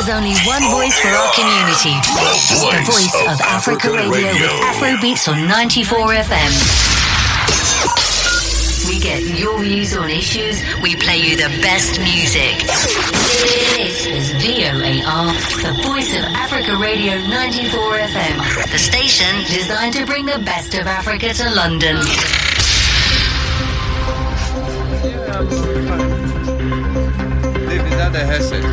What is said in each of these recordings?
There's only one voice for our community. The Voice of Africa Radio with Afrobeats on 94 FM. We get your views on issues, we play you the best music. This is VOAR, the Voice of Africa Radio 94 FM, the station designed to bring the best of Africa to London. Dave, is that the headset?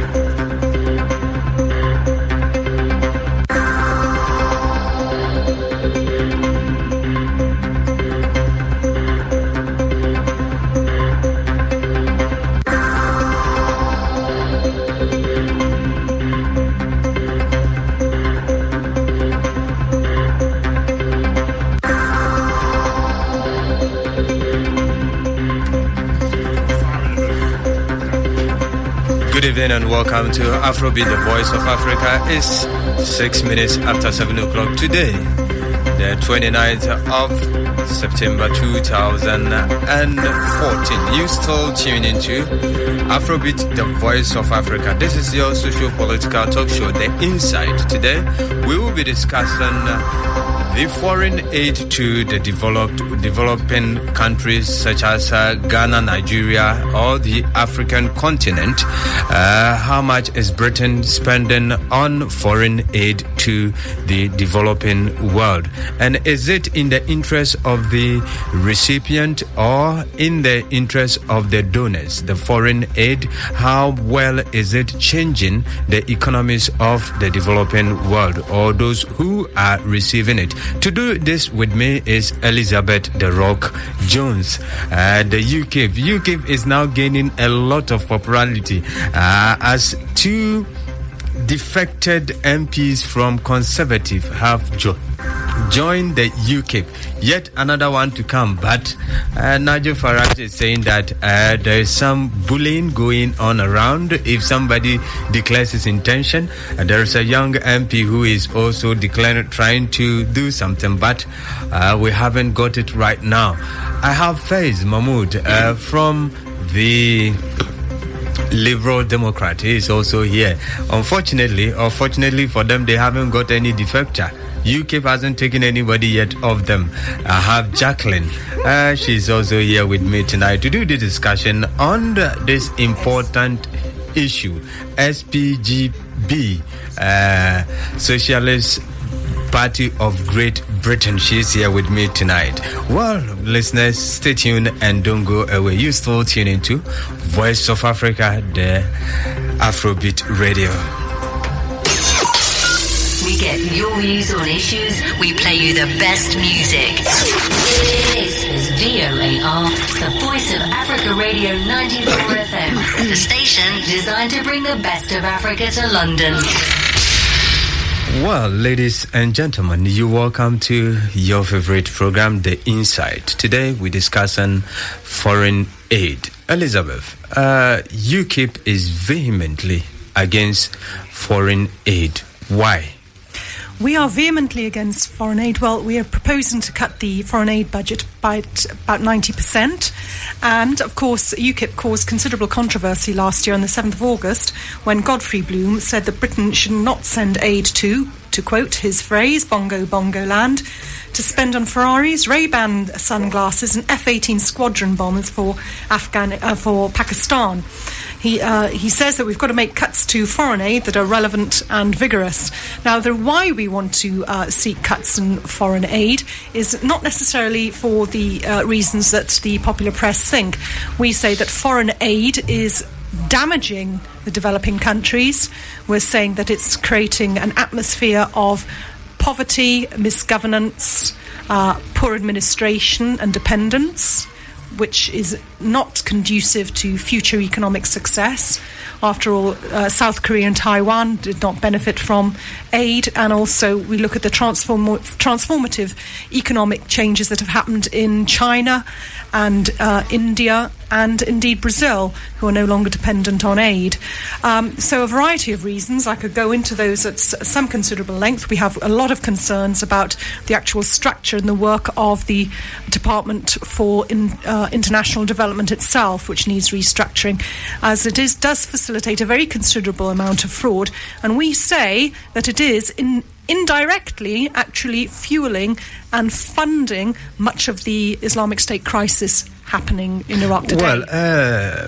Good evening and welcome to Afrobeat, the Voice of Africa. It's 6 minutes after 7 o'clock today, the 29th of September 2014. You still tune into Afrobeat, the Voice of Africa. This is your socio-political talk show, The Insight. Today, we will be discussing the foreign aid to the developing countries such as Ghana, Nigeria, or the African continent. How much is Britain spending on foreign aid to the developing world? And is it in the interest of the recipient or in the interest of the donors? The foreign aid, how well is it changing the economies of the developing world or those who are receiving it? To do this with me is Elizabeth The Rock Jones. The UKIP. UKIP is now gaining a lot of popularity as two defected MPs from Conservative have joined the UKIP. Yet another one to come, but Nigel Farage is saying that there is some bullying going on around if somebody declares his intention. There is a young MP who is also trying to do something, but we haven't got it right now. I have Fiaz Mahmood from the Liberal Democrat. He is also here. Unfortunately, or fortunately for them, they haven't got any defector. UKIP hasn't taken anybody yet of them. I have Jacqui. She's also here with me tonight to do the discussion on this important issue. SPGB, Socialist Party of Great Britain. She's here with me tonight. Well, listeners, stay tuned and don't go away. You still tune into Voice of Africa, the Afrobeat Radio. We get your views on issues, we play you the best music. This is VOAR, the Voice of Africa Radio 94 FM, the station designed to bring the best of Africa to London. Well, ladies and gentlemen, you're welcome to your favorite program, The Insight. Today, we're discussing foreign aid. Elizabeth, UKIP is vehemently against foreign aid. Why? We are vehemently against foreign aid. Well, we are proposing to cut the foreign aid budget by about 90%. And, of course, UKIP caused considerable controversy last year on the 7th of August when Godfrey Bloom said that Britain should not send aid to quote his phrase, bongo land, to spend on Ferraris, Ray-Ban sunglasses and F-18 squadron bombers for Pakistan. He says that we've got to make cuts to foreign aid that are relevant and vigorous. Now, why we want to seek cuts in foreign aid is not necessarily for the reasons that the popular press think. We say that foreign aid is damaging the developing countries. We're saying that it's creating an atmosphere of poverty, misgovernance, poor administration and dependence, which is not conducive to future economic success. After all, South Korea and Taiwan did not benefit from aid, and also we look at the transformative economic changes that have happened in China and India and indeed Brazil, who are no longer dependent on aid. So a variety of reasons. I could go into those at some considerable length. We have a lot of concerns about the actual structure and the work of the Department for International Development itself, which needs restructuring, as it does facilitate a very considerable amount of fraud. And we say that it is indirectly actually fueling and funding much of the Islamic State crisis happening in Iraq today. Well,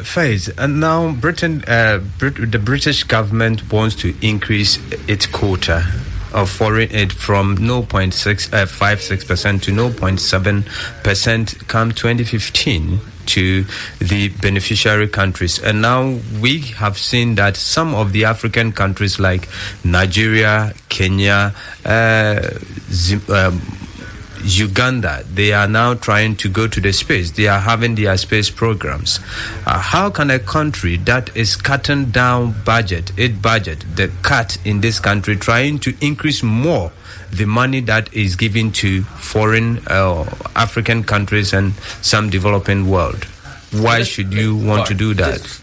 Fiaz, and now the British government wants to increase its quota of foreign aid from 0.56% to 0.7% come 2015 to the beneficiary countries. And now we have seen that some of the African countries like Nigeria, Kenya, Uganda, they are now trying to go to the space. They are having their space programs. How can a country that is cutting down the cut in this country, trying to increase more the money that is given to foreign African countries and some developing world? Why should you want to do that?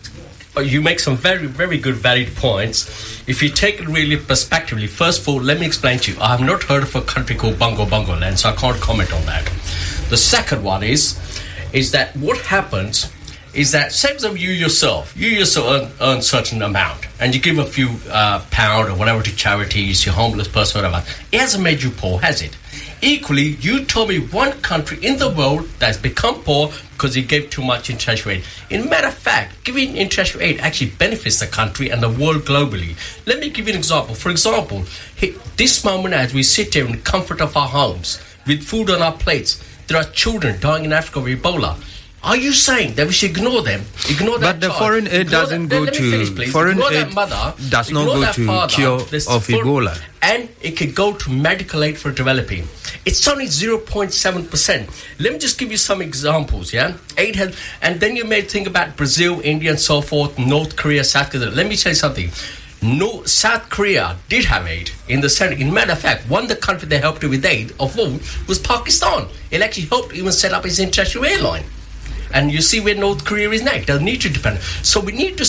You make some very, very good, valid points. If you take it really prospectively, first of all, let me explain to you. I have not heard of a country called Bongo Land, so I can't comment on that. The second one is that what happens is that, same as you yourself earn certain amount, and you give a few pound or whatever to charities, your homeless person, whatever. It hasn't made you poor, has it? Equally, you told me one country in the world that's become poor because it gave too much interest rate. In matter of fact, giving interest rate actually benefits the country and the world globally. Let me give you an example. For example, this moment as we sit here in the comfort of our homes with food on our plates, there are children dying in Africa with Ebola. Are you saying that we should ignore them? Ignore that But the child? foreign aid doesn't go to... Foreign aid does not go to cure of Ebola. And it could go to medical aid for developing. It's only 0.7%. Let me just give you some examples, yeah? Aid has, and then you may think about Brazil, India, and so forth, North Korea, South Korea. Let me tell you something. No, South Korea did have aid in the Senate. In matter of fact, one of the countries they helped with aid of all was Pakistan. It actually helped even set up its international airline. And you see where North Korea is now. It doesn't need to depend. So we need to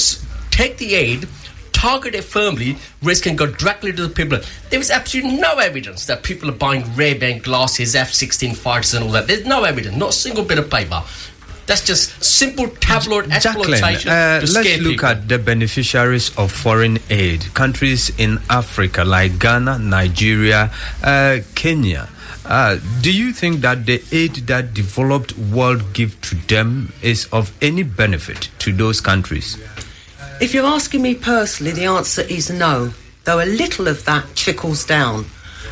take the aid, target it firmly, where it can go directly to the people. There is absolutely no evidence that people are buying Ray-Ban glasses, F-16 fighters and all that. There's no evidence, not a single bit of paper. That's just simple tabloid exploitation to scare let's look people. at the beneficiaries of foreign aid. Countries in Africa like Ghana, Nigeria, Kenya. Do you think that the aid that developed world give to them is of any benefit to those countries? If you're asking me personally, the answer is no, though a little of that trickles down.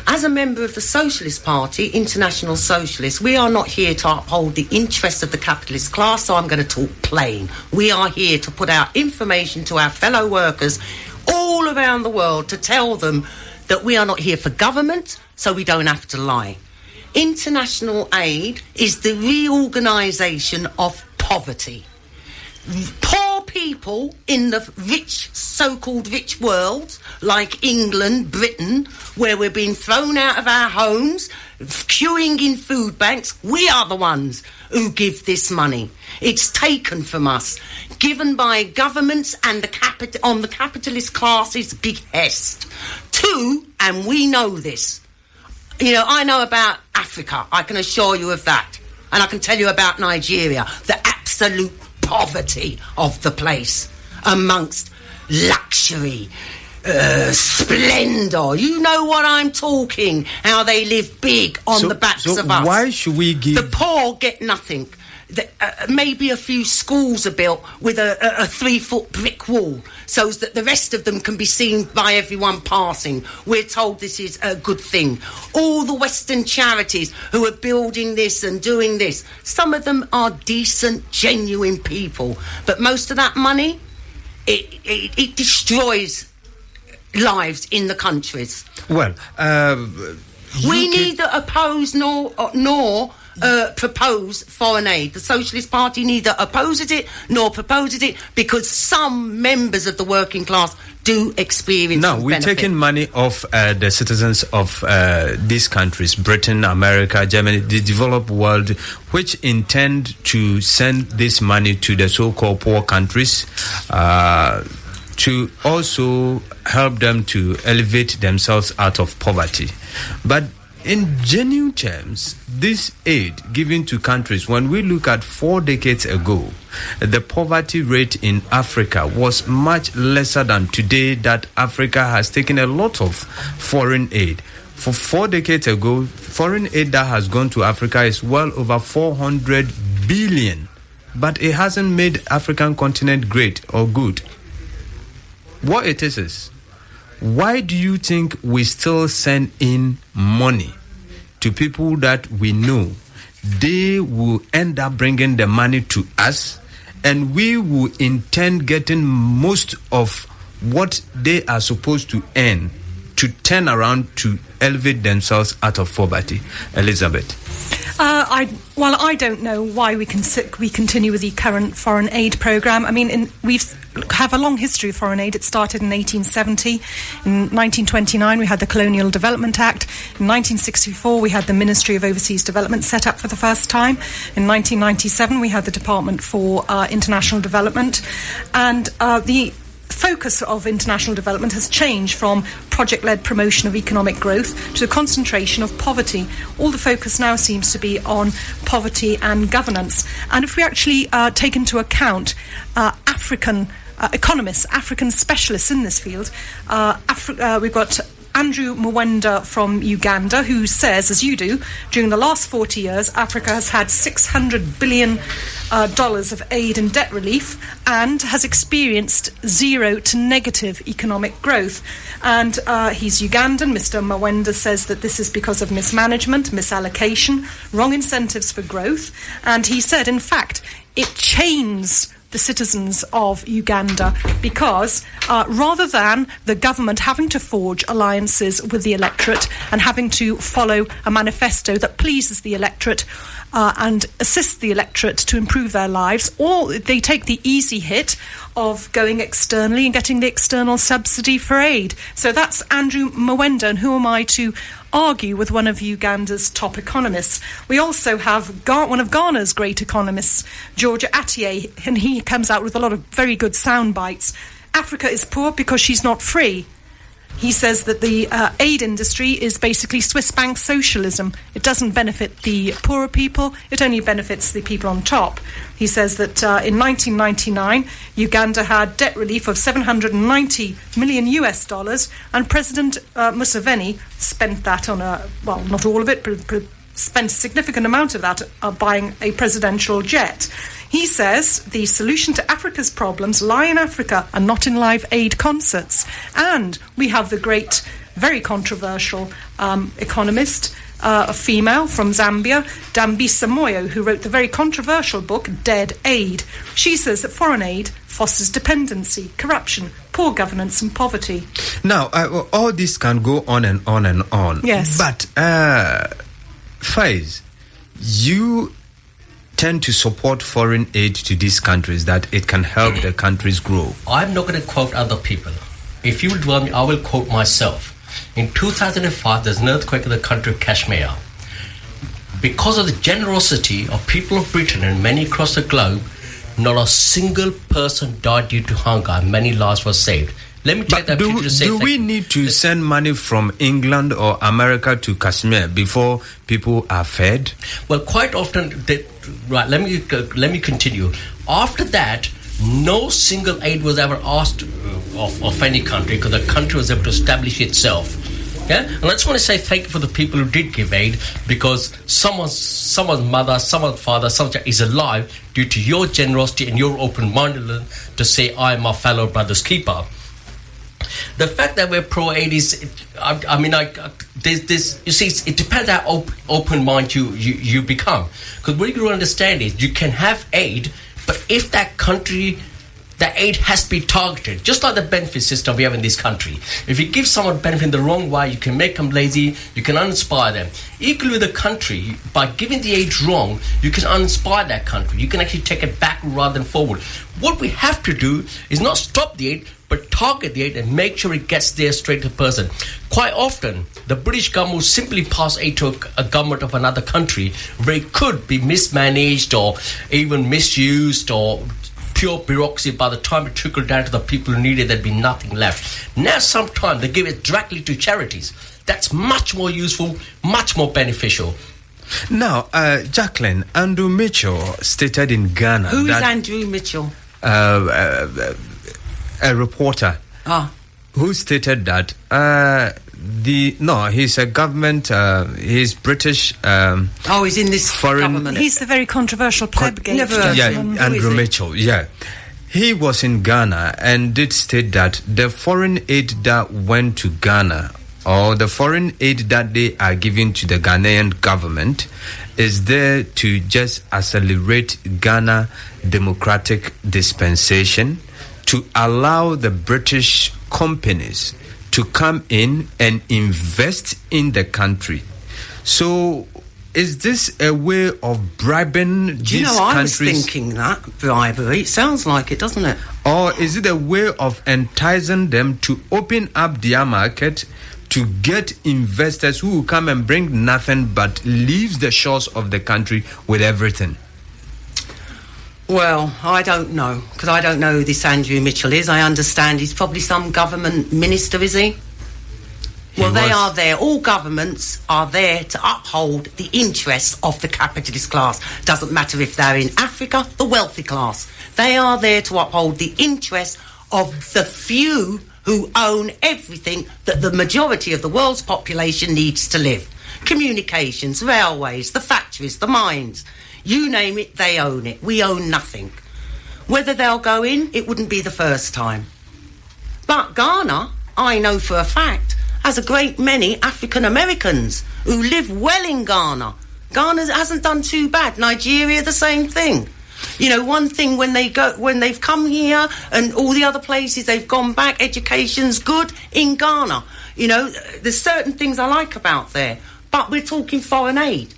As a member of the Socialist Party, International Socialist, we are not here to uphold the interests of the capitalist class, so I'm going to talk plain. We are here to put out information to our fellow workers all around the world to tell them that we are not here for government, so we don't have to lie. International aid is the reorganisation of poverty. Poor people in the rich, so-called rich world, like England, Britain, where we're being thrown out of our homes, queuing in food banks, we are the ones who give this money. It's taken from us, given by governments and on the capitalist class's behest. Two, and we know this. You know, I know about Africa, I can assure you of that. And I can tell you about Nigeria, the absolute poverty of the place amongst luxury, splendour. You know what I'm talking, how they live big on the backs of us. Why should we give... The poor get nothing. Maybe a few schools are built with a 3-foot brick wall so that the rest of them can be seen by everyone passing. We're told this is a good thing. All the Western charities who are building this and doing this, some of them are decent, genuine people. But most of that money, it destroys lives in the countries. Well, we neither oppose nor propose foreign aid. The Socialist Party neither opposes it nor proposes it because some members of the working class do experience Now, we're benefit. taking money off the citizens of these countries, Britain, America, Germany, the developed world, which intend to send this money to the so-called poor countries to also help them to elevate themselves out of poverty. But in genuine terms, this aid given to countries, when we look at 4 decades ago, the poverty rate in Africa was much lesser than today, that Africa has taken a lot of foreign aid. For 4 decades ago, foreign aid that has gone to Africa is well over 400 billion. But it hasn't made African continent great or good. What it is, why do you think we still send in money to people that we know they will end up bringing the money to us, and we will intend getting most of what they are supposed to earn to turn around to elevate themselves out of poverty? Elizabeth. I don't know why we continue with the current foreign aid programme. I mean, we have a long history of foreign aid. It started in 1870. In 1929, we had the Colonial Development Act. In 1964, we had the Ministry of Overseas Development set up for the first time. In 1997, we had the Department for International Development. And the focus of international development has changed from project-led promotion of economic growth to the concentration of poverty. All the focus now seems to be on poverty and governance. And if we actually take into account African economists, African specialists in this field, we've got Andrew Mwenda from Uganda, who says, as you do, during the last 40 years, Africa has had $600 billion of aid and debt relief and has experienced 0 to negative economic growth. And he's Ugandan. Mr. Mwenda says that this is because of mismanagement, misallocation, wrong incentives for growth. And he said, in fact, it chains the citizens of Uganda because rather than the government having to forge alliances with the electorate and having to follow a manifesto that pleases the electorate and assists the electorate to improve their lives, or they take the easy hit of going externally and getting the external subsidy for aid. So that's Andrew Mwenda, and who am I to argue with one of Uganda's top economists? We also have one of Ghana's great economists, Georgia Atiye, and he comes out with a lot of very good sound bites. Africa is poor because she's not free. He says that the aid industry is basically Swiss bank socialism. It doesn't benefit the poorer people, it only benefits the people on top. He says that in 1999, Uganda had debt relief of $790 million US, and President Museveni spent that on not all of it, but spent a significant amount of that buying a presidential jet. He says the solution to Africa's problems lie in Africa and not in live aid concerts. And we have the great, very controversial economist, a female from Zambia, Dambisa Moyo, who wrote the very controversial book, Dead Aid. She says that foreign aid fosters dependency, corruption, poor governance and poverty. Now, all this can go on and on and on. Yes. But, Fiaz, you tend to support foreign aid to these countries, that it can help the countries grow. I'm not going to quote other people. If you will me, I will quote myself. In 2005, there's an earthquake in the country of Kashmir. Because of the generosity of people of Britain and many across the globe, not a single person died due to hunger and many lives were saved. Let me take that to say. Do we need to send money from England or America to Kashmir before people are fed? Well, quite often, let me continue. After that, no single aid was ever asked of any country because the country was able to establish itself. Yeah, and I just want to say thank you for the people who did give aid, because someone's mother, someone's father, someone is alive due to your generosity and your open-mindedness to say, I am my fellow brother's keeper. The fact that we're pro-aid is, you see, it depends how open-minded you become. Because what you got to understand is you can have aid, but if that country the aid has to be targeted, just like the benefit system we have in this country. If you give someone benefit in the wrong way, you can make them lazy, you can uninspire them. Equally with the country, by giving the aid wrong, you can uninspire that country. You can actually take it back rather than forward. What we have to do is not stop the aid, but target the aid and make sure it gets there straight to the person. Quite often, the British government will simply pass aid to a government of another country where it could be mismanaged or even misused or pure bureaucracy. By the time it trickled down to the people who need it, there'd be nothing left. Now sometimes they give it directly to charities. That's much more useful, much more beneficial. Now, Jacqueline, Andrew Mitchell stated in Ghana... Who is Andrew Mitchell? A reporter who stated that he's a government, he's British. He's in this foreign government. He's the very controversial plebgate. Andrew Mitchell. Yeah, he was in Ghana and did state that the foreign aid that went to Ghana, or the foreign aid that they are giving to the Ghanaian government, is there to just accelerate Ghana democratic dispensation, to allow the British companies to come in and invest in the country. So, is this a way of bribing these countries? I was thinking that, bribery. It sounds like it, doesn't it? Or is it a way of enticing them to open up their market to get investors who will come and bring nothing but leaves the shores of the country with everything? Well, I don't know, because I don't know who this Andrew Mitchell is. I understand he's probably some government minister, is he? Well, they are there. All governments are there to uphold the interests of the capitalist class. Doesn't matter if they're in Africa, the wealthy class. They are there to uphold the interests of the few who own everything that the majority of the world's population needs to live. Communications, railways, the factories, the mines. You name it, they own it. We own nothing. Whether they'll go in, it wouldn't be the first time. But Ghana, I know for a fact, has a great many African Americans who live well in Ghana. Ghana hasn't done too bad. Nigeria, the same thing. You know, one thing when they've come here and all the other places they've gone back, education's good in Ghana. You know, there's certain things I like about there. But we're talking foreign aid.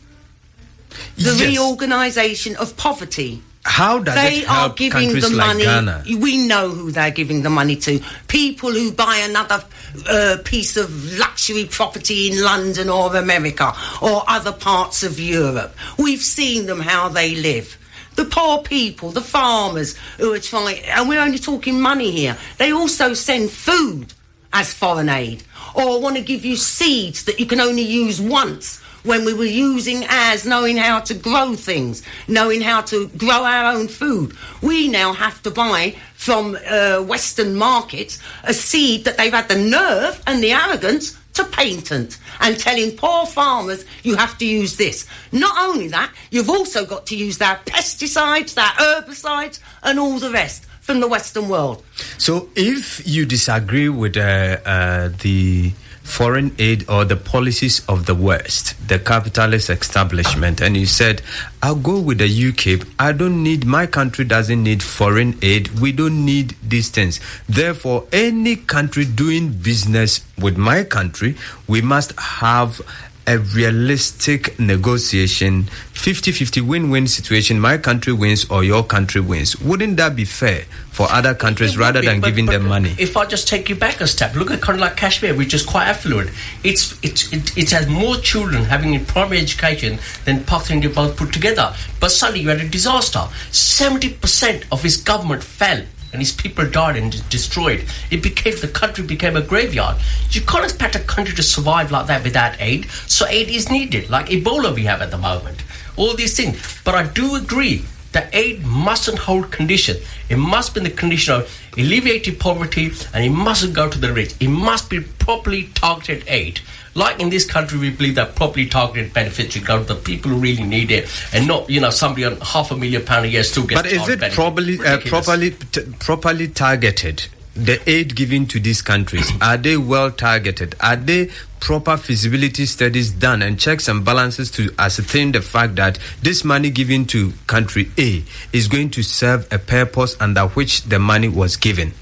The reorganisation of poverty. How does it help countries like Ghana? We know who they're giving the money to. People who buy another piece of luxury property in London or America or other parts of Europe. We've seen them, how they live. The poor people, the farmers who are trying... And we're only talking money here. They also send food as foreign aid, or want to give you seeds that you can only use once, when we were using as knowing how to grow things, knowing how to grow our own food. We now have to buy from Western markets a seed that they've had the nerve and the arrogance to patent, and telling poor farmers you have to use this. Not only that, you've also got to use their pesticides, their herbicides and all the rest from the Western world. So if you disagree with the foreign aid or the policies of the West, the capitalist establishment, and you said, I'll go with the UKIP, my country doesn't need foreign aid, we don't need these things. Therefore, any country doing business with my country, we must have a realistic negotiation, 50-50 win-win situation. My country wins or your country wins. Wouldn't that be fair for other countries rather than giving them money? If I just take you back a step, look at a country like Kashmir, which is quite affluent. It has more children having a primary education than Pakistan and India both put together. But suddenly you had a disaster. 70% of his government fell, and his people died and destroyed. The country became a graveyard. You can't expect a country to survive like that without aid. So aid is needed, like Ebola we have at the moment. All these things. But I do agree that aid mustn't hold condition. It must be in the condition of alleviating poverty, and it mustn't go to the rich. It must be properly targeted aid. Like in this country, we believe that properly targeted benefits should go to the people who really need it, and not, somebody on £500,000 a year still gets. But is it properly targeted? the aid given to these countries, are they well targeted? Are they proper feasibility studies done and checks and balances to ascertain the fact that this money given to country A is going to serve a purpose under which the money was given?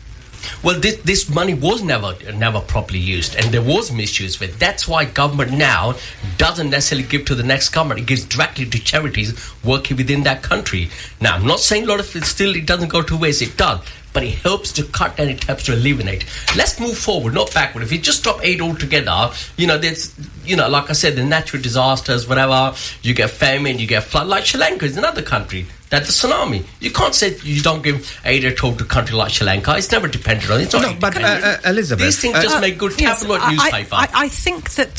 Well, this money was never properly used, and there was misuse with it. That's why government now doesn't necessarily give to the next government. It gives directly to charities working within that country. Now, I'm not saying a lot of it doesn't go to waste. It does. But it helps to cut and it helps to eliminate. Let's move forward, not backward. If you just stop aid altogether, there's, like I said, the natural disasters, whatever, you get famine, you get flood. Like Sri Lanka is another country. That's a tsunami. You can't say you don't give aid at all to a country like Sri Lanka. It's never depended on it. Elizabeth, these things just make good tabloid newspaper. I think that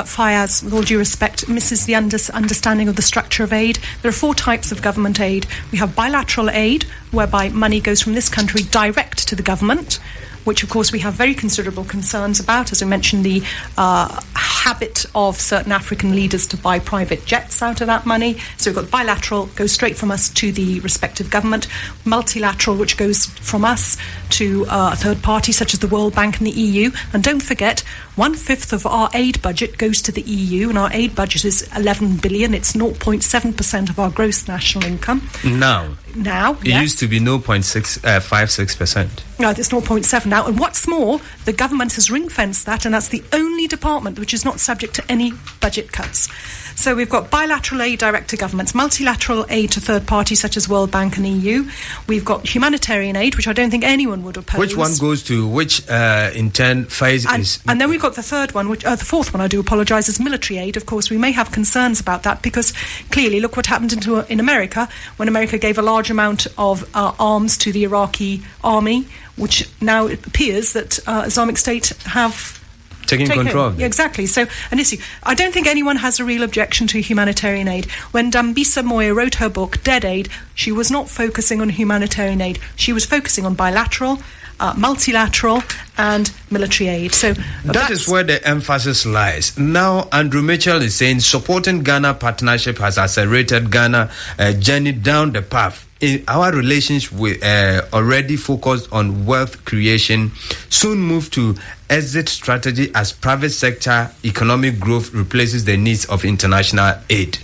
Fiaz, with all due respect, misses the understanding of the structure of aid. There are 4 types of government aid. We have bilateral aid, whereby money goes from this country direct to the government, which of course we have very considerable concerns about. As I mentioned, the habit of certain African leaders to buy private jets out of that money. So we've got bilateral, goes straight from us to the respective government. Multilateral, which goes from us to a third party such as the World Bank and the EU. And don't forget, 1/5 of our aid budget goes to the EU, and our aid budget is 11 billion. It's 0.7% of our gross national income. Now, it used to be 0.56%. No, it's 0.7 now. And what's more, the government has ring-fenced that, and that's the only department which is not subject to any budget cuts. So we've got bilateral aid direct to governments, multilateral aid to third parties such as World Bank and EU. We've got humanitarian aid, which I don't think anyone would oppose. Which one goes to which in turn phase is... And then we've got the third one, the fourth one, I do apologise, is military aid. Of course, we may have concerns about that because clearly, look what happened in America when America gave a large amount of arms to the Iraqi army, which now it appears that Islamic State have... Taking control of it. Yeah, exactly. So, an issue. I don't think anyone has a real objection to humanitarian aid. When Dambisa Moyo wrote her book, Dead Aid, she was not focusing on humanitarian aid. She was focusing on bilateral, multilateral and military aid. So that is where the emphasis lies. Now, Andrew Mitchell is saying supporting Ghana partnership has accelerated Ghana journey down the path. Our relations with already focused on wealth creation soon move to exit strategy as private sector economic growth replaces the needs of international aid.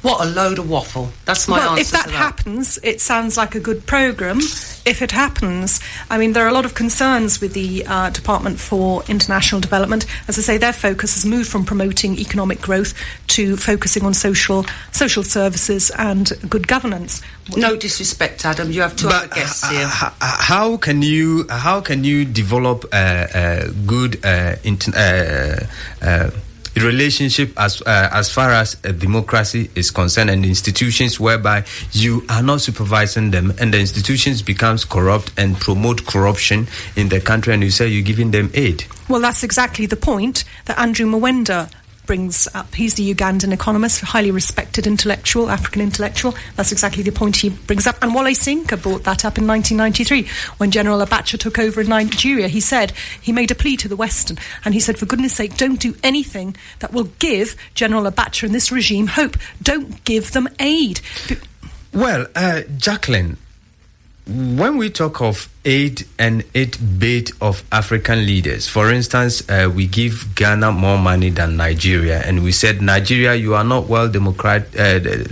What a load of waffle. That's my answer if that to that. happens, it sounds like a good programme. If it happens, I mean, there are a lot of concerns with the Department for International Development. As I say, their focus has moved from promoting economic growth to focusing on social services and good governance. No disrespect, Adam. You have 2 other guests here. How can you develop a good relationship as far as a democracy is concerned and institutions whereby you are not supervising them and the institutions becomes corrupt and promote corruption in the country and you say you're giving them aid? Well, that's exactly the point that Andrew Mwenda brings up. He's the Ugandan economist, highly respected intellectual, African intellectual. That's exactly the point he brings up. And Wole Soyinka brought that up in 1993 when General Abacha took over in Nigeria. He said, he made a plea to the West and he said, for goodness sake, don't do anything that will give General Abacha and this regime hope. Don't give them aid. Well, Jacqueline, when we talk of aid and aid bait of African leaders, for instance, we give Ghana more money than Nigeria, and we said, Nigeria, you are not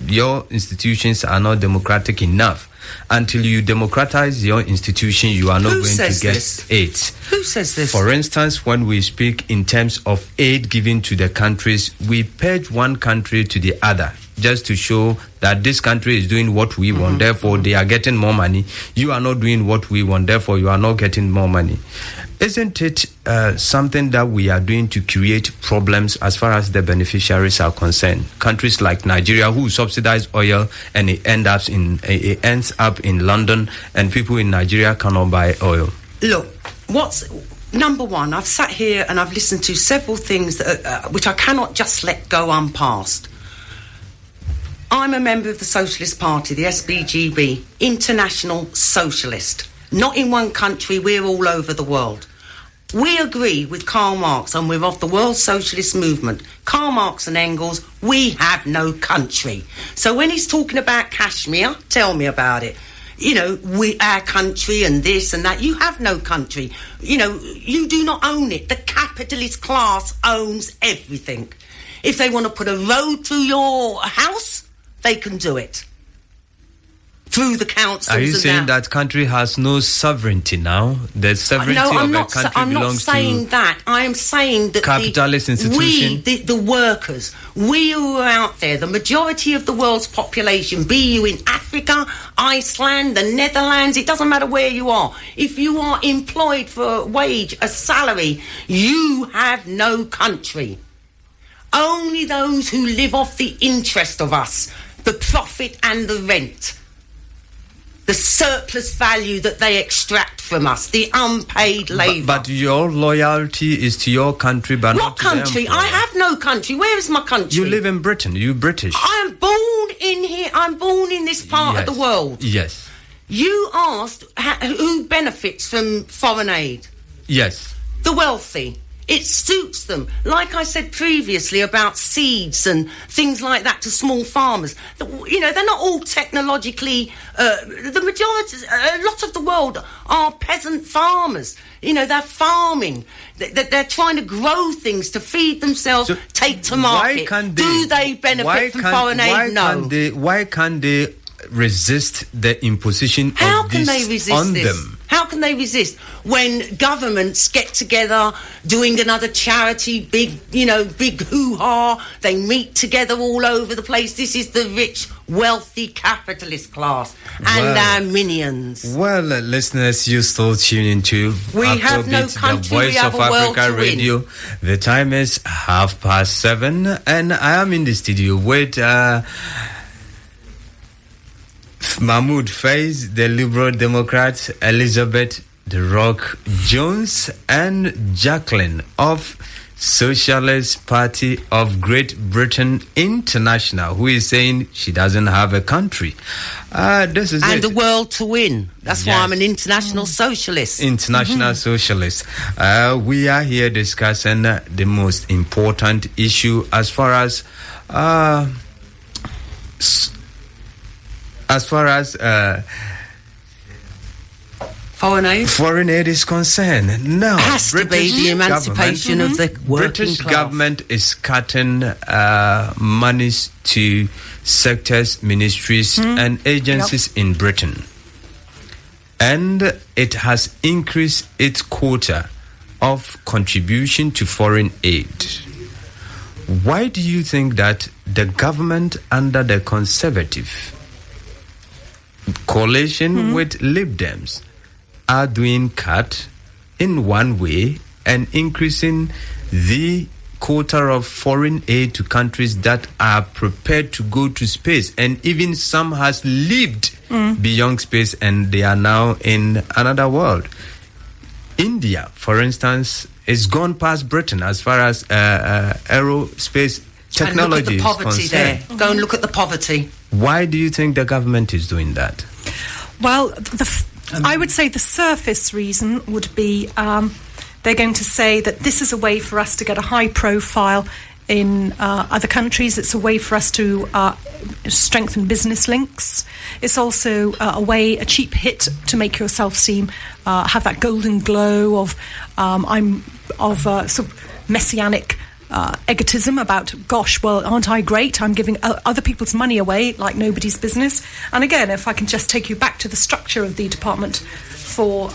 your institutions are not democratic enough. Until you democratize your institution, you are not going to get aid. Who says this? For instance, when we speak in terms of aid given to the countries, we purge one country to the other, just to show that this country is doing what we want, therefore they are getting more money. You are not doing what we want, therefore you are not getting more money. Isn't it something that we are doing to create problems as far as the beneficiaries are concerned? Countries like Nigeria, who subsidize oil, and it ends up in London, and people in Nigeria cannot buy oil. Look, number one, I've sat here and I've listened to several things that, which I cannot just let go unpassed. I'm a member of the Socialist Party, the SPGB, International Socialist. Not in one country, we're all over the world. We agree with Karl Marx and we're of the World Socialist Movement. Karl Marx and Engels, we have no country. So when he's talking about Kashmir, tell me about it. our country and this and that. You have no country. You do not own it. The capitalist class owns everything. If they want to put a road through your house, they can do it. Through the councils. Are you saying that country has no sovereignty now? The sovereignty of a country I'm not belongs saying to that. I am saying that capitalist institution. the workers, we who are out there, the majority of the world's population, be you in Africa, Iceland, the Netherlands, it doesn't matter where you are. If you are employed for a wage, a salary, you have no country. Only those who live off the interest of us, the profit and the rent, the surplus value that they extract from us, the unpaid labour. But your loyalty is to your country, but what not to country? them. I have no country. Where is my country? You live in Britain. You're British. I am born in here. I'm born in this part of the world. Yes. You asked who benefits from foreign aid. Yes. The wealthy. It suits them. Like I said previously about seeds and things like that to small farmers. They're not all technologically... the majority... A lot of the world are peasant farmers. They're farming. They're trying to grow things to feed themselves, take to market. Do they benefit from foreign aid? No. Why can't they resist the imposition of this on them? How can they resist when governments get together doing another charity, big hoo-ha, they meet together all over the place? This is the rich, wealthy capitalist class and our minions. Well, listeners, you still tune into We have no country, the Voice we have of a world Africa to Radio. win. The time is 7:30, and I am in the studio with Mahmood Fiaz, the Liberal Democrat, Elizabeth The Rock Jones, and Jacqui of Socialist Party of Great Britain International, who is saying she doesn't have a country. This is and the world to win. That's why I'm an international socialist. International socialist. We are here discussing the most important issue as far as foreign aid is concerned. Now, it has to be the emancipation of the working British class. government is cutting monies to sectors, ministries and agencies in Britain. And it has increased its quota of contribution to foreign aid. Why do you think that the government under the Conservative coalition with Lib Dems are doing cut in one way and increasing the quota of foreign aid to countries that are prepared to go to space, and even some has lived beyond space and they are now in another world? India, for instance, is gone past Britain as far as aerospace technology is concerned. Go and look at the poverty. Why do you think the government is doing that? Well, I would say the surface reason would be they're going to say that this is a way for us to get a high profile in other countries. It's a way for us to strengthen business links. It's also a cheap hit to make yourself seem have that golden glow of sort of messianic egotism about, gosh, well, aren't I great? I'm giving other people's money away like nobody's business. And again, if I can just take you back to the structure of the Department for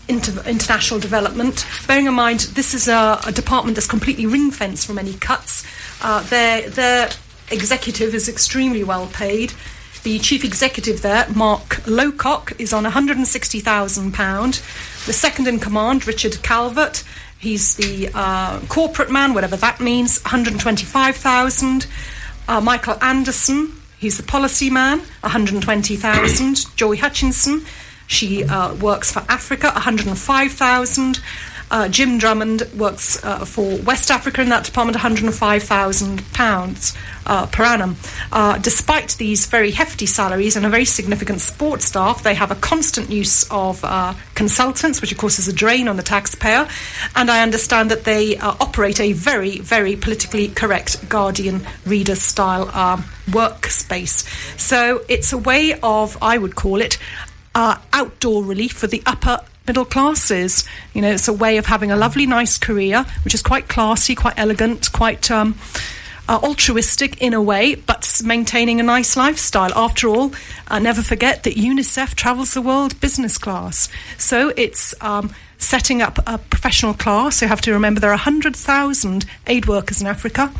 International Development, bearing in mind this is a department that's completely ring-fenced from any cuts. Their executive is extremely well paid. The chief executive there, Mark Lowcock, is on £160,000. The second in command, Richard Calvert, he's the corporate man, whatever that means, £125,000. Michael Anderson, he's the policy man, £120,000. Joy Hutchinson, she works for Africa, £105,000. Jim Drummond works for West Africa in that department, £105,000 per annum. Despite these very hefty salaries and a very significant support staff, they have a constant use of consultants, which of course is a drain on the taxpayer. And I understand that they operate a very, very politically correct Guardian reader style workspace. So it's a way of, I would call it, outdoor relief for the upper middle classes. You know, it's a way of having a lovely, nice career, which is quite classy, quite elegant, quite altruistic in a way, but maintaining a nice lifestyle. After all, never forget that UNICEF travels the world business class. So it's setting up a professional class. You have to remember there are 100,000 aid workers in Africa.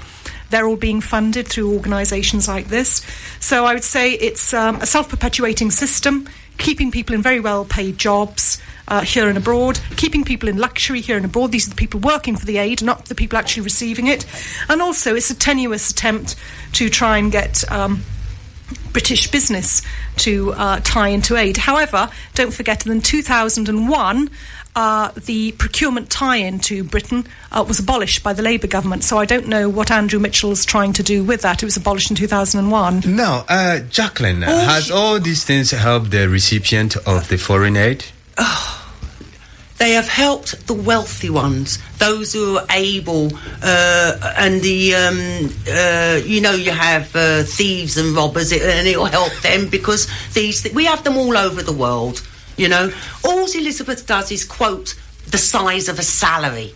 They're all being funded through organisations like this. So I would say it's a self-perpetuating system, keeping people in very well-paid jobs here and abroad, keeping people in luxury here and abroad. These are the people working for the aid, not the people actually receiving it. And also it's a tenuous attempt to try and get British business to tie into aid. However, don't forget that in 2001, the procurement tie-in to Britain was abolished by the Labour government. So I don't know what Andrew Mitchell's trying to do with that. It was abolished in 2001. Now, Jacqueline, has all these things helped the recipient of the foreign aid? They have helped the wealthy ones, those who are able, and the, you have thieves and robbers, and it'll help them because we have them all over the world, you know. All Elizabeth does is quote the size of a salary.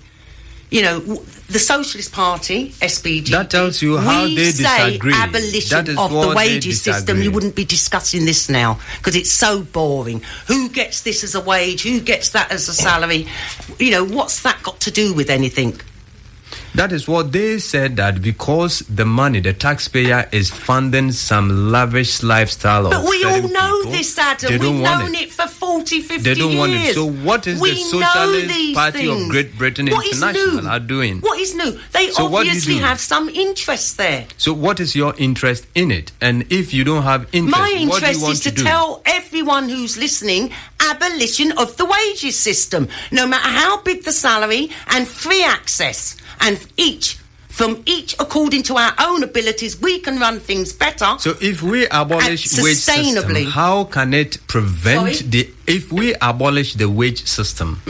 You know, the Socialist Party, SPGB, that tells you how they disagree. Abolition of the wages system. You wouldn't be discussing this now because it's so boring. Who gets this as a wage? Who gets that as a salary? You know, what's that got to do with anything? That is what they said, that because the money, the taxpayer is funding some lavish lifestyle of But we all know people, this, Adam. We've known it for 40, 50 years. They don't want it. So what is the Socialist Party of Great Britain International are doing? What is new? They obviously have some interest there. So what is your interest in it? And if you don't have interest, my interest what do you want is to do? Tell everyone who's listening abolition of the wages system, no matter how big the salary, and free access. And from each, according to our own abilities, we can run things better. So if we abolish wage system, how can it prevent if we abolish the wage system,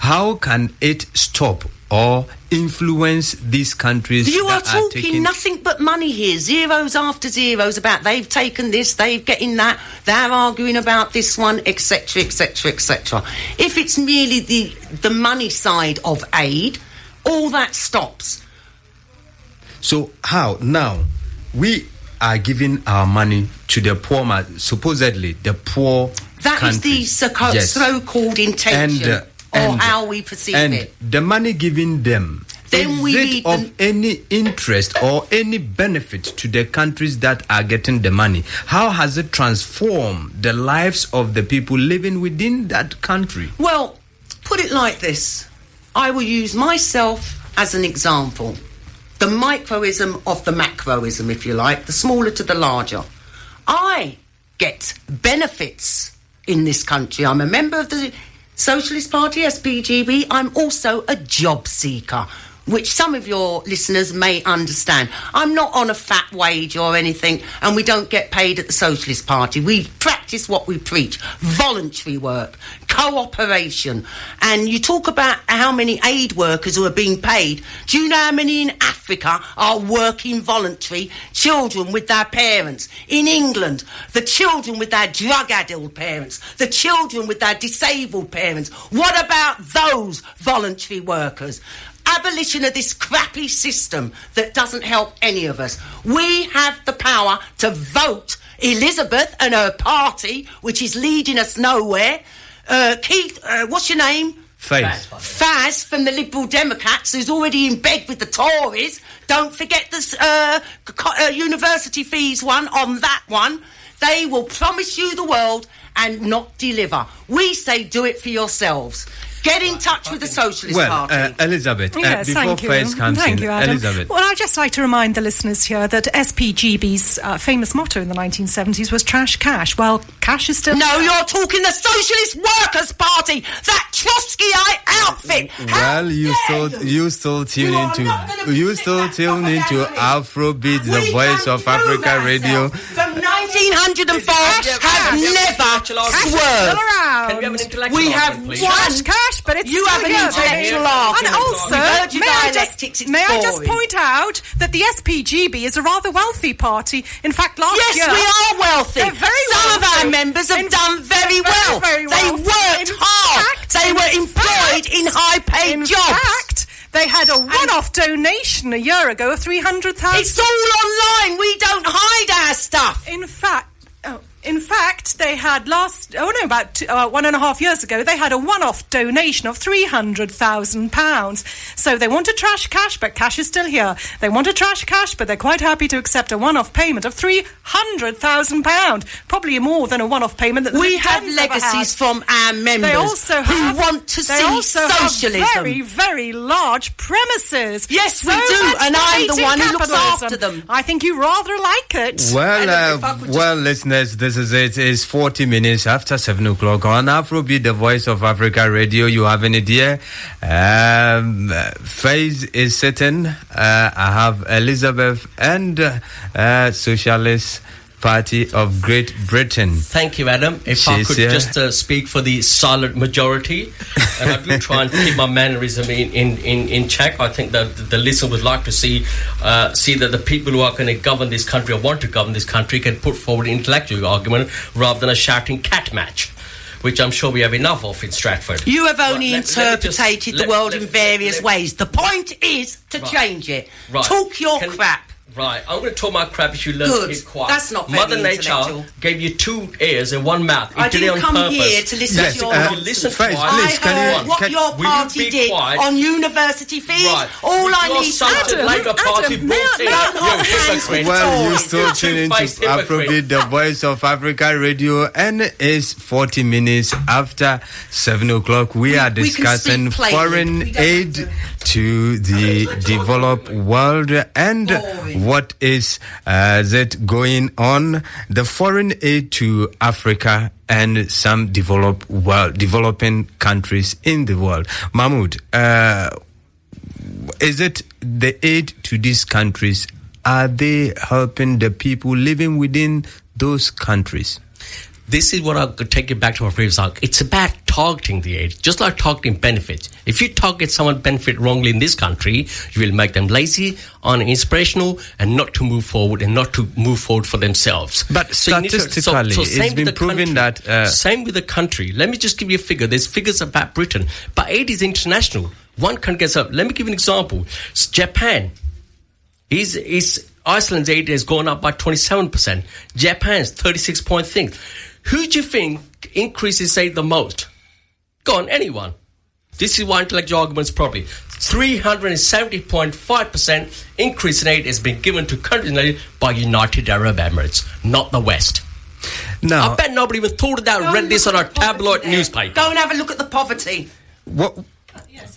how can it stop or influence these countries? You are that talking nothing but money here, zeros after zeros about they've taken this, they've getting that, they're arguing about this one, etc., etc., etc. If it's merely the money side of aid, all that stops. So how now we are giving our money to the poor man, supposedly the poor that countries. Is the so-called intention or how we perceive it. And the money given them, then is it of any interest or any benefit to the countries that are getting the money? How has it transformed the lives of the people living within that country? Well, put it like this. I will use myself as an example. The microism of the macroism, if you like, the smaller to the larger. I get benefits in this country. I'm a member of the Socialist Party, SPGB. I'm also a job seeker, which some of your listeners may understand. I'm not on a fat wage or anything, and we don't get paid at the Socialist Party. We practice what we preach. Voluntary work, cooperation. And you talk about how many aid workers who are being paid. Do you know how many in Africa are working voluntary? Children with their parents. In England, the children with their drug-addled parents. The children with their disabled parents. What about those voluntary workers? Abolition of this crappy system that doesn't help any of us. We have the power to vote Elizabeth and her party, which is leading us nowhere. Keith, what's your name? Fiaz from the Liberal Democrats, who's already in bed with the Tories. Don't forget the university fees one on that one. They will promise you the world and not deliver. We say do it for yourselves. Get in touch with the Socialist Party. Elizabeth, yes, before Fiaz comes in, Elizabeth. Well, I'd just like to remind the listeners here that SPGB's famous motto in the 1970s was trash cash. Well, cash is still... No, you're talking the Socialist Workers' Party, that Trotskyite outfit. profit. Well, you still tune into Afrobeat, the voice of Africa radio. From 1904 have never swerved. We have cash, but it's you have an intellectual argument. And also, may I just point out that the SPGB is a rather wealthy party. In fact, last year... Yes, we are wealthy. They're very Some wealthy. of our members have done very well. Very They worked hard. They were employed in high-paid jobs. In fact, they had a one-off donation a year ago of 300,000. It's all online. We don't hide our stuff. In fact, they had about 1.5 years ago, they had a one-off donation of £300,000. So they want to trash cash, but cash is still here. They want to trash cash, but they're quite happy to accept a one-off payment of £300,000. Probably more than a one-off payment that we have legacies from our members who want to see socialism. Have very, very large premises. Yes, we do, and I'm the one who looks after them. I think you rather like it. Well, listeners, this is it. It's 40 minutes after 7 o'clock on Afrobeat, the voice of Africa radio. You have an idea? Fiaz is sitting. I have Elizabeth and Socialist Party of Great Britain. Thank you, Adam. If I could just speak for the silent majority, and I do try and keep my mannerism in check. I think that the listener would like to see that the people who are going to govern this country or want to govern this country can put forward an intellectual argument rather than a shouting cat match, which I'm sure we have enough of in Stratford. You have only interpreted the world in various ways. The point is to change it. Right. Talk your crap. Right, I'm going to talk my crap if you learn to keep quiet. That's not very Mother Nature gave you 2 ears and 1 mouth. I didn't come here to listen to your nonsense. I heard what your party did on university fees. Right. All I need Well, you still tune into Afrobeat, the voice of Africa radio, and it's 40 minutes after 7 o'clock. We are discussing foreign aid to the developed world and what is that going on, the foreign aid to Africa and some developing countries in the world. Mahmood, is it the aid to these countries, are they helping the people living within those countries? This is what I'll take you back to my previous talk. It's about targeting the aid, just like targeting benefits. If you target someone benefit wrongly in this country, you will make them lazy, uninspirational, and not to move forward for themselves. But statistically, it's been proven that... Same with the country. Let me just give you a figure. There's figures about Britain. But aid is international. One country gets up. Let me give you an example. Japan Iceland's aid has gone up by 27%. Japan's 36.6%. Who do you think increases aid the most? Go on, anyone. This is why intellectual arguments probably. 370.5% increase in aid has been given to countries by United Arab Emirates, not the West. No. I bet nobody even thought of that and read this on our tabloid newspaper. Go and have a look at the poverty. What?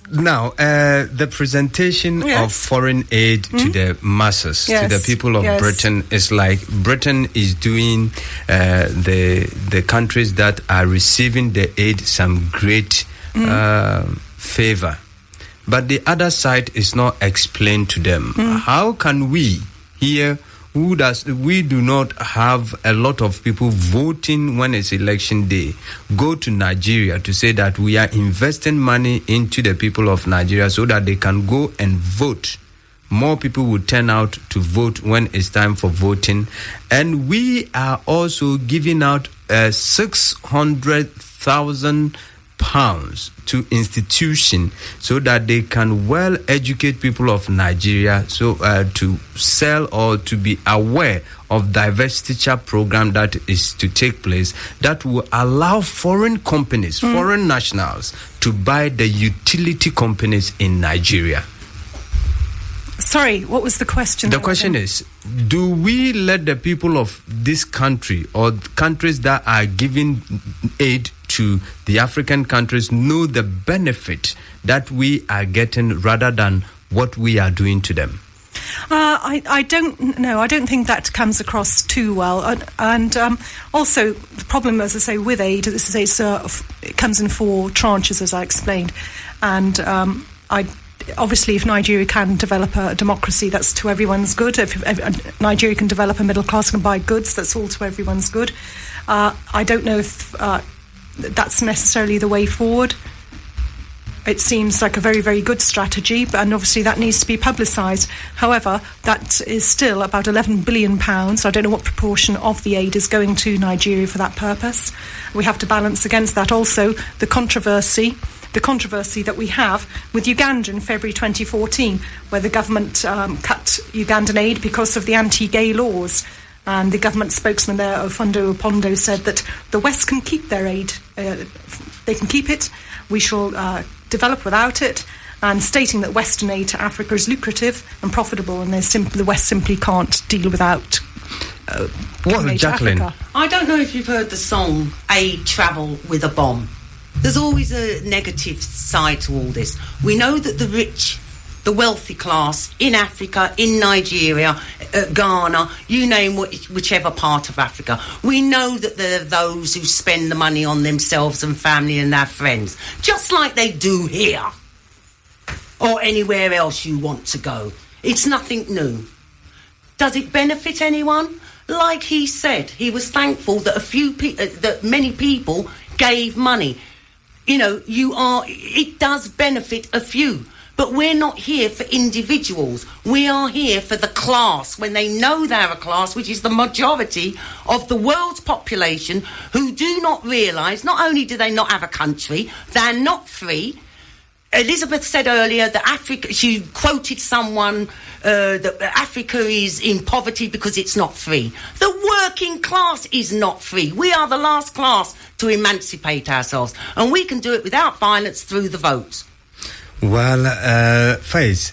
Now, the presentation of foreign aid to the masses, to the people of Britain, is like Britain is doing the countries that are receiving the aid some great favor. But the other side is not explained to them. How can we here, we do not have a lot of people voting when it's election day, go to Nigeria to say that we are investing money into the people of Nigeria so that they can go and vote? More people will turn out to vote when it's time for voting. And we are also giving out 600,000 pounds to institution so that they can well educate people of Nigeria to sell or to be aware of diversity program that is to take place that will allow foreign companies, foreign nationals to buy the utility companies in Nigeria. Sorry, what was the question? The question is, do we let the people of this country or countries that are giving aid to the African countries know the benefit that we are getting rather than what we are doing to them? I don't know. I don't think that comes across too well. And also, the problem, as I say, with aid, it comes in 4 tranches, as I explained. And obviously, if Nigeria can develop a democracy, that's to everyone's good. If Nigeria can develop a middle class and buy goods, that's all to everyone's good. I don't know if that's necessarily the way forward. It seems like a very, very good strategy, and obviously that needs to be publicised. However, that is still about £11 billion. I don't know what proportion of the aid is going to Nigeria for that purpose. We have to balance against that also the controversy that we have with Uganda in February 2014, where the government cut Ugandan aid because of the anti-gay laws. And the government spokesman there, Ofundo Opondo, said that the West can keep their aid. They can keep it. We shall develop without it, and stating that Western aid to Africa is lucrative and profitable, and the West simply can't deal without aid to Africa. I don't know if you've heard the song "Aid Travel with a Bomb." There's always a negative side to all this. We know that the rich, the wealthy class in Africa, in Nigeria, Ghana, you name whichever part of Africa, we know that there are those who spend the money on themselves and family and their friends, just like they do here or anywhere else you want to go. It's nothing new. Does it benefit anyone? Like he said, he was thankful that that many people gave money. You know, it does benefit a few. But we're not here for individuals. We are here for the class, when they know they're a class, which is the majority of the world's population, who do not realise, not only do they not have a country, they're not free. Elizabeth said earlier that she quoted someone that Africa is in poverty because it's not free. The working class is not free. We are the last class to emancipate ourselves, and we can do it without violence through the vote. Well, Fiaz,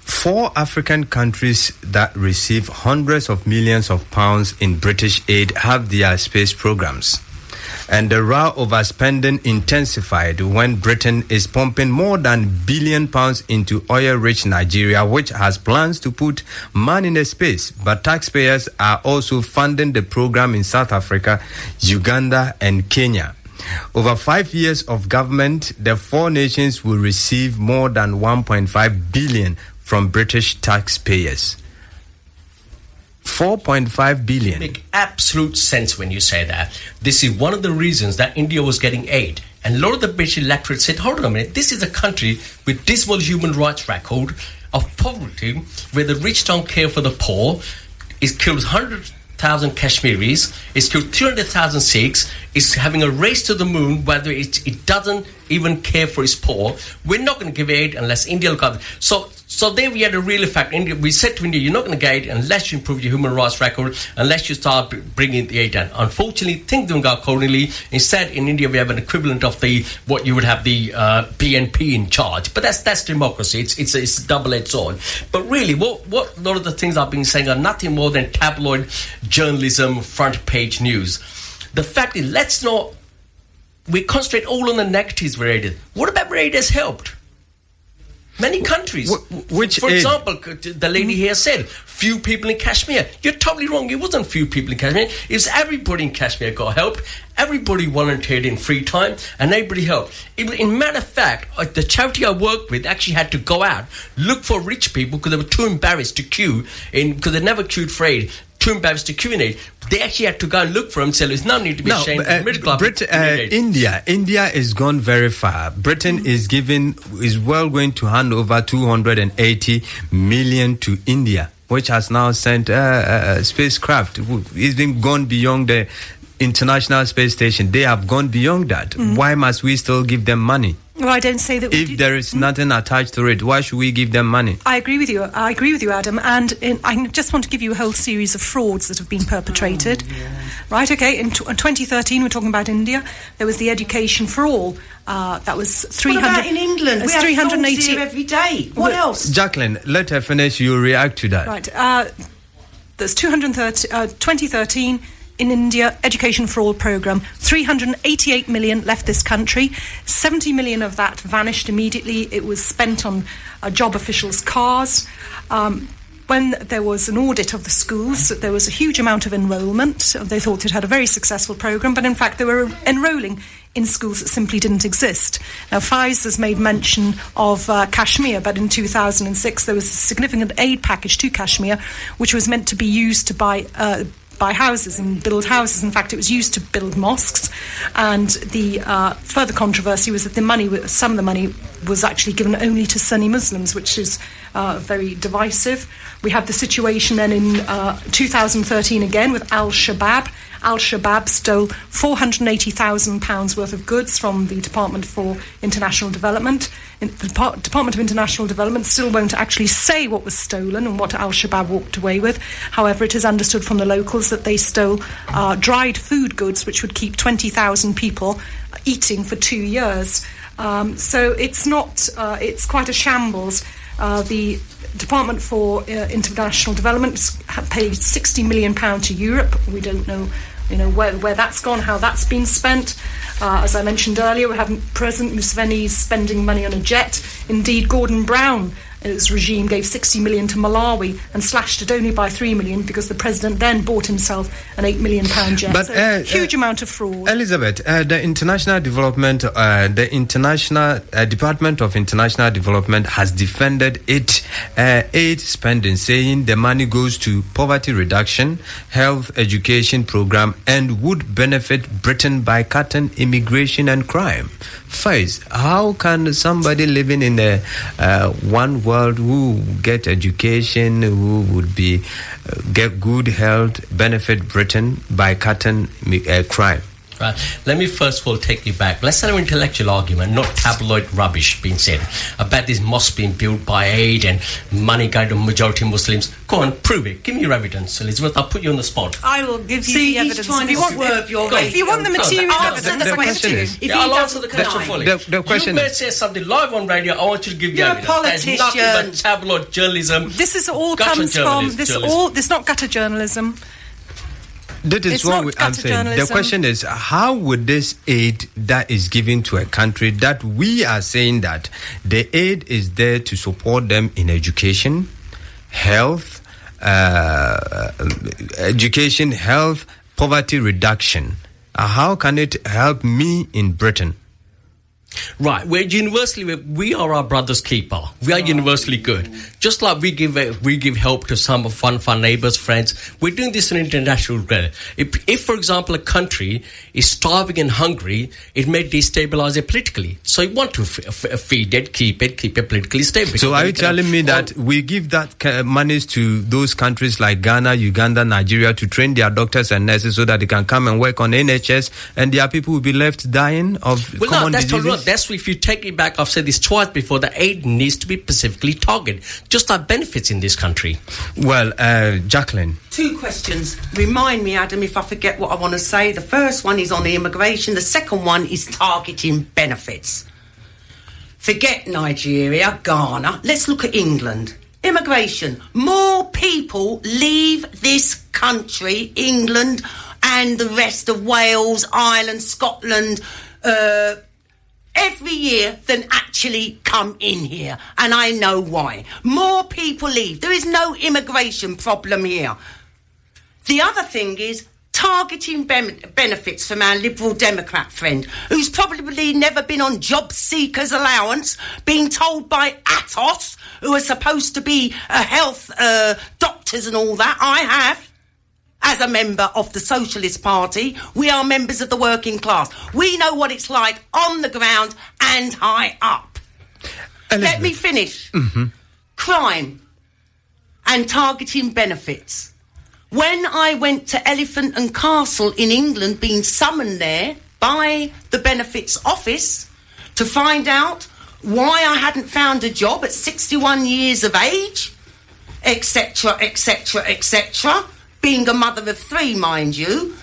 4 African countries that receive hundreds of millions of pounds in British aid have their space programs. And the raw overspending intensified when Britain is pumping more than £1 billion into oil-rich Nigeria, which has plans to put man in space. But taxpayers are also funding the program in South Africa, Uganda, and Kenya. Over 5 years of government, the 4 nations will receive more than 1.5 billion from British taxpayers. 4.5 billion. Make absolute sense when you say that. This is one of the reasons that India was getting aid. And a lot of the British electorate said, hold on a minute, this is a country with dismal human rights record of poverty, where the rich don't care for the poor. It kills 100,000 Kashmiris, it's killed 300,000 Sikhs, it's having a race to the moon, whether it doesn't even care for its poor. We're not going to give aid unless India will come. So there we had a real effect. We said to India, you're not going to get aid unless you improve your human rights record, unless you start bringing the aid down. Unfortunately, things don't go accordingly. Instead, in India, we have an equivalent of what you would have the BNP in charge. But that's democracy. It's a double-edged sword. But really, what a lot of the things I've been saying are nothing more than tabloid journalism, front-page news. The fact is, we concentrate all on the negatives where aid is. What about where aid has helped? Many countries. For example, the lady here said, few people in Kashmir. You're totally wrong. It wasn't few people in Kashmir. It was everybody in Kashmir got help. Everybody volunteered in free time, and everybody helped. In matter of fact, the charity I worked with actually had to go out, look for rich people because they were too embarrassed to queue, because they never queued for aid. Too embarrassed to queue in aid. They actually had to go and look for himself. There's no need to be ashamed. India is gone very far. Britain is going to hand over 280 million to India, which has now sent a spacecraft. It's been gone beyond the International Space Station. They have gone beyond that. Why must we still give them money? Well, I don't say that. If there is nothing attached to it, why should we give them money? I agree with you. Adam. And I just want to give you a whole series of frauds that have been perpetrated. Right? Okay. In 2013, we're talking about India. There was the Education for All. That was 300. What about in England? We have 380 here every day. What else? Jacqueline, let her finish. You react to that. Right. There's 2013. in India, Education for All programme, 388 million left this country. 70 million of that vanished immediately. It was spent on job officials' cars. When there was an audit of the schools, there was a huge amount of enrolment. They thought it had a very successful programme, but in fact they were enrolling in schools that simply didn't exist. Now, Fiaz has made mention of Kashmir, but in 2006 there was a significant aid package to Kashmir, which was meant to be used to buy houses and build houses. In fact, it was used to build mosques. And the further controversy was that some of the money was actually given only to Sunni Muslims, which is very divisive. We have the situation then in 2013 again with Al-Shabaab. Al-Shabaab stole £480,000 worth of goods from the Department for International Development. The Department of International Development still won't actually say what was stolen and what Al-Shabaab walked away with. However, it is understood from the locals that they stole dried food goods, which would keep 20,000 people eating for 2 years. So it's quite a shambles. The Department for International Development paid £60 million to Europe. We don't know, where that's gone, how that's been spent. As I mentioned earlier, we have President Museveni spending money on a jet. Indeed, Gordon Brown, his regime, gave 60 million to Malawi and slashed it only by 3 million because the president then bought himself an £8 million jet. But huge amount of fraud. Elizabeth, the International Development, Department of International Development has defended its aid spending, saying the money goes to poverty reduction, health, education program, and would benefit Britain by cutting immigration and crime. Fiaz, how can somebody living in a one world who get education, who would be get good health, benefit Britain by cutting crime? Right. Let me first of all take you back. Let's have an intellectual argument, not tabloid rubbish being said about this mosque being built by aid and money going to majority Muslims. Go on, prove it. Give me your evidence, Elizabeth. I'll put you on the spot. I will give you the evidence. If you want the material evidence, the question is, I'll answer the question fully. The question you may say something live on radio. I want you to give the evidence. Politician. There's nothing but tabloid journalism. This is all comes from this not gutter journalism. That is what I'm saying. The question is, how would this aid that is given to a country that we are saying that the aid is there to support them in education, health, poverty reduction, how can it help me in Britain? Right, we are our brother's keeper. We are universally good. Just like we give help to some of our neighbours, friends. We're doing this on international ground. If, for example, a country is starving and hungry, it may destabilise it politically. So you want to feed it, keep it politically stable. So are you telling me that we give that monies to those countries like Ghana, Uganda, Nigeria to train their doctors and nurses so that they can come and work on NHS and their people will be left dying of common diseases? That's if you take it back. I've said this twice before. The aid needs to be specifically targeted, just like benefits in this country. Well, Jacqueline. 2 questions. Remind me, Adam, if I forget what I want to say. The first one is on the immigration. The second one is targeting benefits. Forget Nigeria, Ghana. Let's look at England. Immigration. More people leave this country, England, and the rest of Wales, Ireland, Scotland, every year than actually come in here. And I know why. More people leave. There is no immigration problem here. The other thing is targeting benefits from our Liberal Democrat friend, who's probably never been on job seekers allowance, being told by Atos, who are supposed to be health doctors and all that. I have. As a member of the Socialist Party, we are members of the working class. We know what it's like on the ground and high up. Elizabeth. Let me finish. Mm-hmm. Crime and targeting benefits. When I went to Elephant and Castle in England, being summoned there by the benefits office to find out why I hadn't found a job at 61 years of age, etc., etc., etc., being a mother of 3, mind you,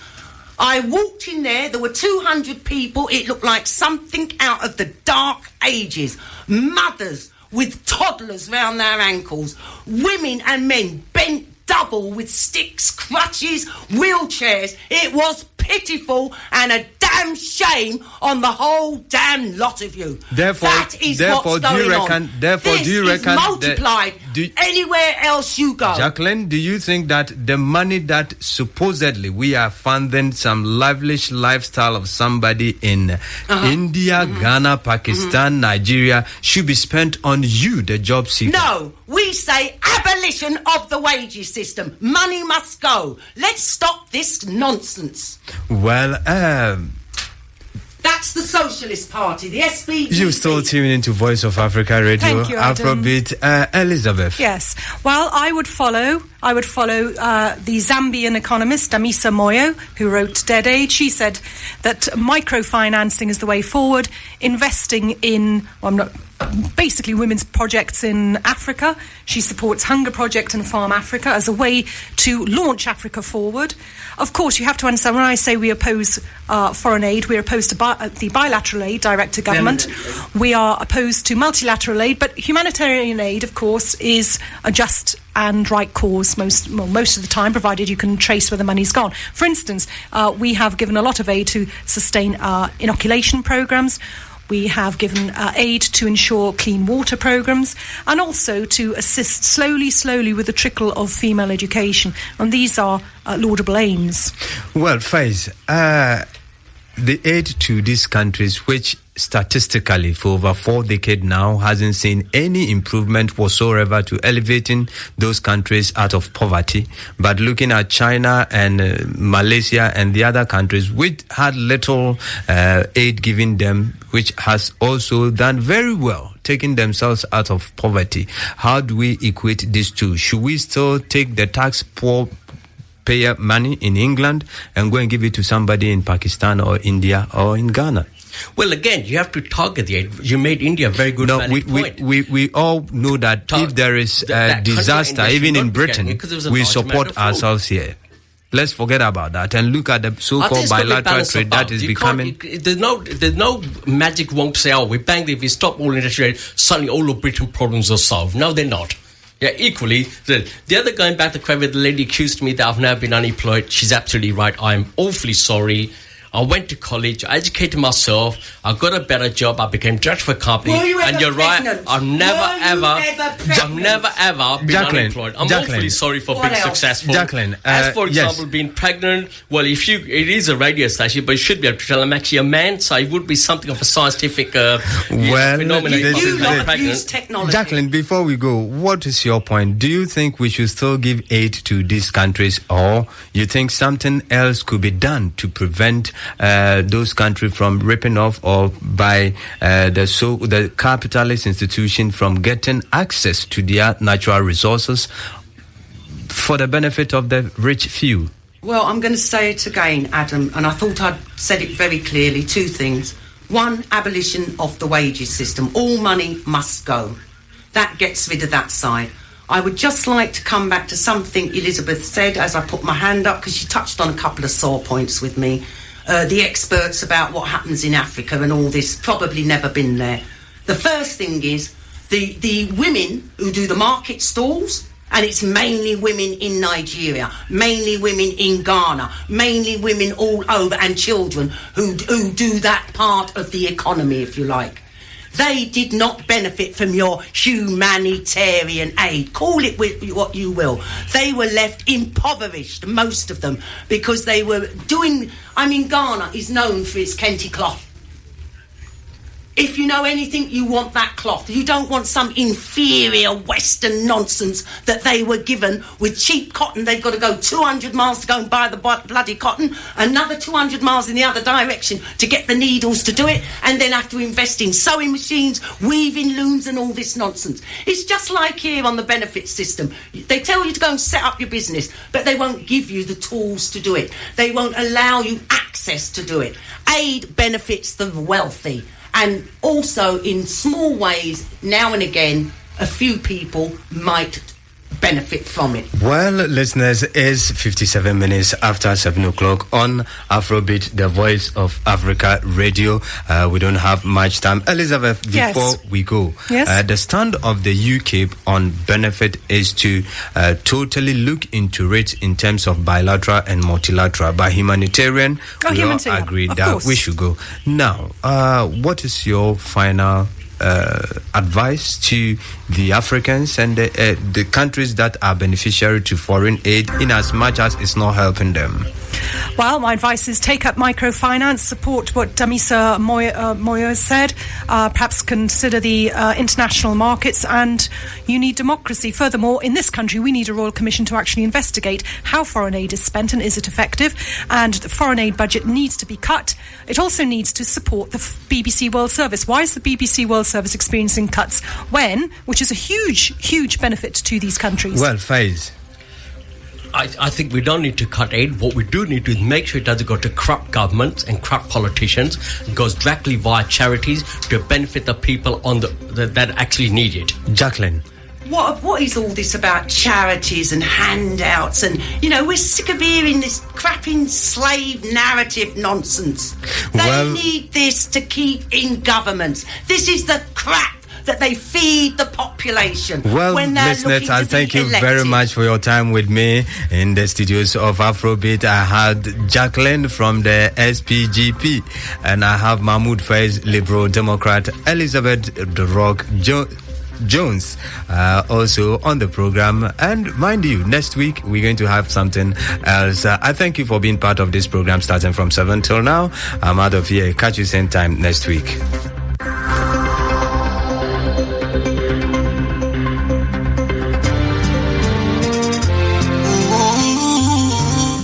I walked in there, there were 200 people, it looked like something out of the dark ages. Mothers with toddlers round their ankles, women and men bent double with sticks, crutches, wheelchairs. It was pitiful and a damn shame on the whole damn lot of you. Therefore, that is what's going on. Therefore, this do you reckon is multiplied anywhere else you go? Jacqueline, do you think that the money that supposedly we are funding some lavish lifestyle of somebody in India, Ghana, Pakistan, Nigeria should be spent on you, the job seeker? No, we say abolition of the wages system. Money must go. Let's stop this nonsense. Well, that's the Socialist Party, the SPGB. You still tuning into Voice of Africa Radio. Thank you, Adam. Afrobeat. Elizabeth. Yes. Well, I would follow the Zambian economist Damisa Moyo, who wrote Dead Age. She said that microfinancing is the way forward, investing in basically women's projects in Africa. She supports Hunger Project and Farm Africa as a way to launch Africa forward. Of course, you have to understand, when I say we oppose foreign aid, we're opposed to the bilateral aid direct to government. We are opposed to multilateral aid, but humanitarian aid, of course, is a just and right cause most of the time, provided you can trace where the money's gone. For instance, we have given a lot of aid to sustain inoculation programs. We have given aid to ensure clean water programs, and also to assist slowly with the trickle of female education. And these are laudable aims. Well, Fiaz, the aid to these countries, which statistically for over 4 decades now hasn't seen any improvement whatsoever to elevating those countries out of poverty, but looking at China and Malaysia and the other countries which had little aid given them, which has also done very well taking themselves out of poverty. How do we equate these two? Should we still take the taxpayer money in England and go and give it to somebody in Pakistan or India or in Ghana? Well, again, you have to target the aid. You made India a very good point. We all know that if there is a disaster, even in Britain, we support ourselves here. Let's forget about that and look at the so-called bilateral trade that is becoming. There's no magic wand to say, we bang, if we stop all international trade, suddenly all of Britain's problems are solved. No, they're not. Yeah, equally, the other, going back to the question, the lady accused me that I've never been unemployed. She's absolutely right. I'm awfully sorry. I went to college, I educated myself, I got a better job, I became director of a company. And you're pregnant? right, I've never ever been unemployed. I'm awfully sorry for being successful. Jacqueline, as for example, being pregnant, well, it is a radio station, but you should be able to tell I'm actually a man, so it would be something of a scientific phenomenon. You not use technology. Jacqueline, before we go, what is your point? Do you think we should still give aid to these countries, or you think something else could be done to prevent those countries from ripping off or by the capitalist institution from getting access to their natural resources for the benefit of the rich few? Well, I'm going to say it again, Adam, and I thought I'd said it very clearly. 2 things. 1, abolition of the wages system. All money must go. That gets rid of that side. I would just like to come back to something Elizabeth said as I put my hand up, because she touched on a couple of sore points with me. The experts about what happens in Africa and all this, probably never been there. The first thing is the women who do the market stalls, and it's mainly women in Nigeria, mainly women in Ghana, mainly women all over, and children who do that part of the economy, if you like. They did not benefit from your humanitarian aid. Call it what you will. They were left impoverished, most of them, because they were doing... Ghana is known for its kente cloth. If you know anything, you want that cloth. You don't want some inferior Western nonsense that they were given with cheap cotton. They've got to go 200 miles to go and buy the bloody cotton, another 200 miles in the other direction to get the needles to do it, and then have to invest in sewing machines, weaving looms and all this nonsense. It's just like here on the benefit system. They tell you to go and set up your business, but they won't give you the tools to do it. They won't allow you access to do it. Aid benefits the wealthy. And also, in small ways, now and again, a few people might benefit from it. Well, listeners, it's 57 minutes after 7 o'clock on Afrobeat, the voice of Africa radio. We don't have much time. Elizabeth, before we go, the stand of the UKIP on benefit is to totally look into it in terms of bilateral and multilateral. By humanitarian, we all agree that we should go. Now, what is your final advice to the Africans and the countries that are beneficiary to foreign aid, in as much as it's not helping them? Well, my advice is take up microfinance, support what Damisa Moyo said, perhaps consider the international markets, and you need democracy. Furthermore, in this country, we need a Royal Commission to actually investigate how foreign aid is spent and is it effective, and the foreign aid budget needs to be cut. It also needs to support the BBC World Service. Why is the BBC World Service experiencing cuts which is a huge benefit to these countries? Well, Fiaz, I think we don't need to cut aid. What we do need to is make sure it doesn't go to corrupt governments and corrupt politicians. It goes directly via charities to benefit the people that actually need it. Jacqueline. What is all this about charities and handouts? And, we're sick of hearing this crapping slave narrative nonsense. They need this to keep in governments. This is the crap that they feed the population. Well, when they're listeners, I thank you elected. very much for your time with me in the studios of Afrobeat. I had Jacqueline from the SPGB, and I have Mahmood, Fiaz, Liberal Democrat, Elizabeth The Rock Jones also on the program. And mind you, next week we're going to have something else. I thank you for being part of this program starting from 7 till now. I'm out of here. Catch you same time next week.